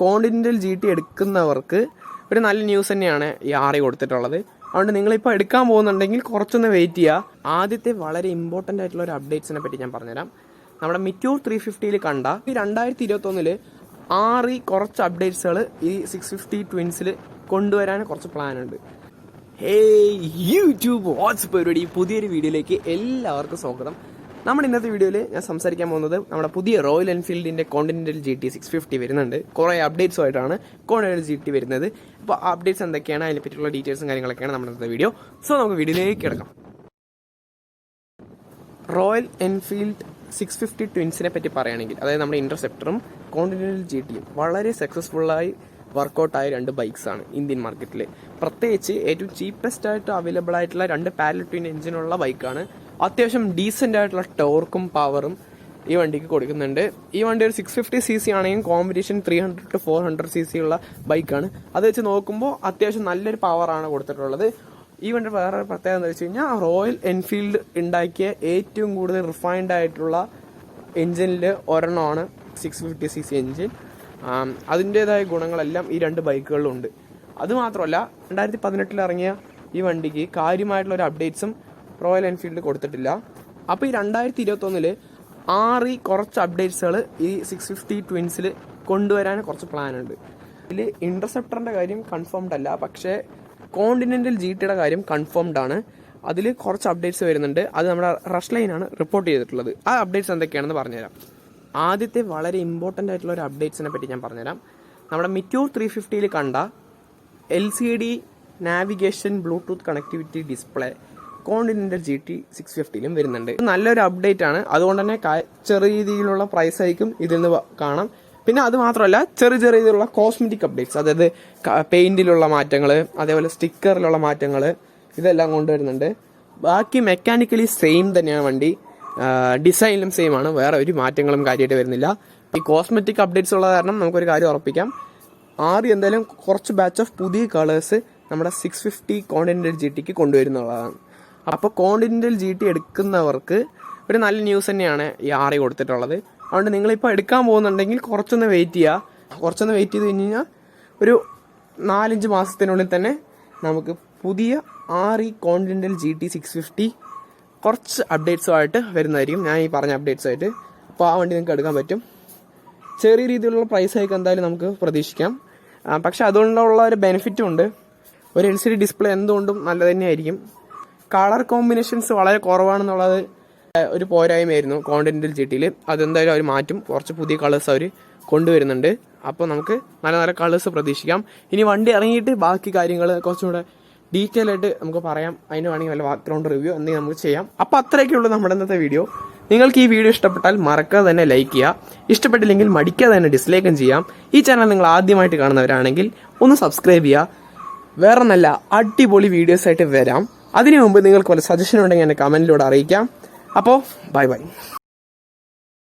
Continental GT എടുക്കുന്നവർക്ക് ഒരു നല്ല ന്യൂസ് തന്നെയാണ് ഈ RE കൊടുത്തിട്ടുള്ളത്. അതുകൊണ്ട് നിങ്ങളിപ്പോൾ എടുക്കാൻ പോകുന്നുണ്ടെങ്കിൽ കുറച്ചൊന്ന് വെയിറ്റ് ചെയ്യുക. ആദ്യത്തെ വളരെ ഇമ്പോർട്ടൻ്റ് ആയിട്ടുള്ള ഒരു അപ്ഡേറ്റ്സിനെ പറ്റി ഞാൻ പറഞ്ഞുതരാം. നമ്മുടെ മിറ്റ്യൂർ 350 കണ്ട ഈ 2021 RE കുറച്ച് അപ്ഡേറ്റ്സുകൾ ഈ 650 ട്വിൻസിൽ കൊണ്ടുവരാൻ കുറച്ച് പ്ലാൻ ഉണ്ട്. യൂട്യൂബ് വാട്സ് പരിപാടി പുതിയൊരു വീഡിയോയിലേക്ക് എല്ലാവർക്കും സ്വാഗതം. നമ്മുടെ ഇന്നത്തെ വീഡിയോയിൽ ഞാൻ സംസാരിക്കാൻ പോകുന്നത് നമ്മുടെ പുതിയ റോയൽ എൻഫീൽഡിൻ്റെ കോണ്ടിനെന്റൽ GT 650 വരുന്നുണ്ട്. കുറേ അപ്ഡേറ്റ്സുമായിട്ടാണ് കോണ്ടിനെന്റൽ GT വരുന്നത്. അപ്പോൾ അപ്ഡേറ്റ്സ് എന്തൊക്കെയാണ്, അതിനെ പറ്റിയുള്ള ഡീറ്റെയിൽസും കാര്യങ്ങളൊക്കെയാണ് നമ്മുടെ ഇന്നത്തെ വീഡിയോ. സോ നമുക്ക് വീഡിയോയിലേക്ക് കിടക്കാം. റോയൽ എൻഫീൽഡ് 650 ട്വിൻസിനെ പറ്റി പറയുകയാണെങ്കിൽ, അതായത് നമ്മുടെ ഇന്റർസെപ്റ്ററും കോണ്ടിനെന്റൽ GTയും വളരെ സക്സസ്ഫുള്ളായി വർക്കൗട്ടായ രണ്ട് ബൈക്സാണ് ഇന്ത്യൻ മാർക്കറ്റിൽ. പ്രത്യേകിച്ച് ഏറ്റവും ചീപ്പസ്റ്റ് ആയിട്ട് അവൈലബിൾ ആയിട്ടുള്ള രണ്ട് പാരലൽ ട്വിൻ എഞ്ചിനുള്ള ബൈക്കാണ്. അത്യാവശ്യം ഡീസൻ്റ് ആയിട്ടുള്ള ടോർക്കും പവറും ഈ വണ്ടിക്ക് കൊടുക്കുന്നുണ്ട്. ഈ വണ്ടി ഒരു 650cc ആണെങ്കിൽ കോമ്പറ്റീഷൻ 300 to 400cc ഉള്ള ബൈക്കാണ്. അത് വെച്ച് നോക്കുമ്പോൾ അത്യാവശ്യം നല്ലൊരു പവറാണ് കൊടുത്തിട്ടുള്ളത്. ഈ വണ്ടി വേറെ പ്രത്യേകത എന്താ വെച്ച് കഴിഞ്ഞാൽ, റോയൽ എൻഫീൽഡ് ഉണ്ടാക്കിയ ഏറ്റവും കൂടുതൽ റിഫൈൻഡ് ആയിട്ടുള്ള എഞ്ചിനിൽ ഒരെണ്ണമാണ് 650cc എഞ്ചിൻ. അതിൻ്റെതായ ഗുണങ്ങളെല്ലാം ഈ രണ്ട് ബൈക്കുകളിലും ഉണ്ട്. അതുമാത്രമല്ല, 2018 ഇറങ്ങിയ ഈ വണ്ടിക്ക് കാര്യമായിട്ടുള്ള ഒരു അപ്ഡേറ്റ്സും റോയൽ എൻഫീൽഡ് കൊടുത്തിട്ടില്ല. അപ്പോൾ ഈ 2021 RE കുറച്ച് അപ്ഡേറ്റ്സുകൾ ഈ 650 ട്വിൻസിൽ കൊണ്ടുവരാൻ കുറച്ച് പ്ലാൻ ഉണ്ട്. ഇതിൽ ഇന്റർസെപ്റ്ററിൻ്റെ കാര്യം കൺഫേംഡ് അല്ല, പക്ഷേ കോണ്ടിനെന്റൽ GTയുടെ കാര്യം കൺഫേംഡ് ആണ്. അതിൽ കുറച്ച് അപ്ഡേറ്റ്സ് വരുന്നുണ്ട്. അത് നമ്മുടെ റഷ് ലൈനാണ് റിപ്പോർട്ട് ചെയ്തിട്ടുള്ളത്. ആ അപ്ഡേറ്റ്സ് എന്തൊക്കെയാണെന്ന് പറഞ്ഞുതരാം. ആദ്യത്തെ വളരെ ഇമ്പോർട്ടൻ്റ് ആയിട്ടുള്ള ഒരു അപ്ഡേറ്റ്സിനെ പറ്റി ഞാൻ പറഞ്ഞുതരാം. നമ്മുടെ മിറ്റ്യൂർ 350 കണ്ട LCD navigation Bluetooth connectivity display continental GT 650 വരുന്നുണ്ട്. നല്ലൊരു അപ്ഡേറ്റ് ആണ്. അതുകൊണ്ട് തന്നെ ചെറിയ രീതിയിലുള്ള പ്രൈസ് ഹൈക്കും ഇതിൽ നിന്ന് കാണാം. പിന്നെ അത് മാത്രമല്ല, ചെറിയ രീതിയിലുള്ള കോസ്മെറ്റിക് അപ്ഡേറ്റ്സ്, അതായത് പെയിന്റിലുള്ള മാറ്റങ്ങൾ, അതേപോലെ സ്റ്റിക്കറിലുള്ള മാറ്റങ്ങൾ, ഇതെല്ലാം കൊണ്ടുവരുന്നുണ്ട്. ബാക്കി മെക്കാനിക്കലി സെയിം തന്നെയാണ് വണ്ടി, ഡിസൈനിലും സെയിം ആണ്, വേറെ ഒരു മാറ്റങ്ങളും കാര്യമായിട്ട് വരുന്നില്ല. ഈ കോസ്മെറ്റിക് അപ്ഡേറ്റ്സ് ഉള്ള കാരണം നമുക്കൊരു കാര്യം ഉറപ്പിക്കാം, RE എന്തായാലും കുറച്ച് ബാച്ച് ഓഫ് പുതിയ കളേഴ്സ് നമ്മുടെ 650 കോണ്ടിനെന്റൽ GTക്ക് കൊണ്ടുവരുന്നുള്ളതാണ്. അപ്പോൾ കോണ്ടിനെന്റൽ GT എടുക്കുന്നവർക്ക് ഒരു നല്ല ന്യൂസ് തന്നെയാണ് ഈ RE കൊടുത്തിട്ടുള്ളത്. അതുകൊണ്ട് നിങ്ങളിപ്പോൾ എടുക്കാൻ പോകുന്നുണ്ടെങ്കിൽ കുറച്ചൊന്ന് വെയിറ്റ് ചെയ്യുക. കുറച്ചൊന്ന് വെയിറ്റ് ചെയ്ത് കഴിഞ്ഞ് കഴിഞ്ഞാൽ ഒരു 4-5 മാസത്തിനുള്ളിൽ തന്നെ നമുക്ക് പുതിയ RE കോണ്ടിനെന്റൽ GT 650 കുറച്ച് അപ്ഡേറ്റ്സുമായിട്ട് വരുന്നതായിരിക്കും. ഞാൻ ഈ പറഞ്ഞ അപ്ഡേറ്റ്സുമായിട്ട്. അപ്പോൾ ആ വണ്ടി നിങ്ങൾക്ക് എടുക്കാൻ പറ്റും. ചെറിയ രീതിയിലുള്ള പ്രൈസ് ഹൈക്ക് എന്തായാലും നമുക്ക് പ്രതീക്ഷിക്കാം. പക്ഷെ അതുകൊണ്ടുള്ള ഒരു ബെനിഫിറ്റും ഉണ്ട്. ഒരു LCD ഡിസ്പ്ലേ എന്തുകൊണ്ടും നല്ലത് തന്നെയായിരിക്കും. കളർ കോമ്പിനേഷൻസ് വളരെ കുറവാണെന്നുള്ളത് ഒരു പോരായ്മയായിരുന്നു കോണ്ടിനെന്റൽ GTയിൽ. അതെന്തായാലും അവർ മാറ്റും. കുറച്ച് പുതിയ കളേഴ്സ് അവർ കൊണ്ടുവരുന്നുണ്ട്. അപ്പോൾ നമുക്ക് നല്ല നല്ല കളേഴ്സ് പ്രതീക്ഷിക്കാം. ഇനി വണ്ടി ഇറങ്ങിയിട്ട് ബാക്കി കാര്യങ്ങൾ കുറച്ചുകൂടെ ഡീറ്റെയിൽ ആയിട്ട് നമുക്ക് പറയാം. അതിന് വേണമെങ്കിൽ വല്ല ബാക്ക്ഗ്രൗണ്ട് റിവ്യൂ എന്തെങ്കിലും നമുക്ക് ചെയ്യാം. അപ്പോൾ അത്രയൊക്കെയുള്ളൂ നമ്മുടെ ഇന്നത്തെ വീഡിയോ. നിങ്ങൾക്ക് ഈ വീഡിയോ ഇഷ്ടപ്പെട്ടാൽ മറക്കാതെ തന്നെ ലൈക്ക് ചെയ്യുക. ഇഷ്ടപ്പെട്ടില്ലെങ്കിൽ മടിക്കാതെ തന്നെ ഡിസ്ലൈക്കും ചെയ്യാം. ഈ ചാനൽ നിങ്ങൾ ആദ്യമായിട്ട് കാണുന്നവരാണെങ്കിൽ ഒന്ന് സബ്സ്ക്രൈബ് ചെയ്യുക. വേറെ നല്ല അടിപൊളി വീഡിയോസ് ആയിട്ട് വരാം. അതിനു മുമ്പ് നിങ്ങൾക്ക് വല്ല സജഷൻ ഉണ്ടെങ്കിൽ എന്നെ കമൻറ്റിലൂടെ അറിയിക്കാം. അപ്പോൾ ബൈ.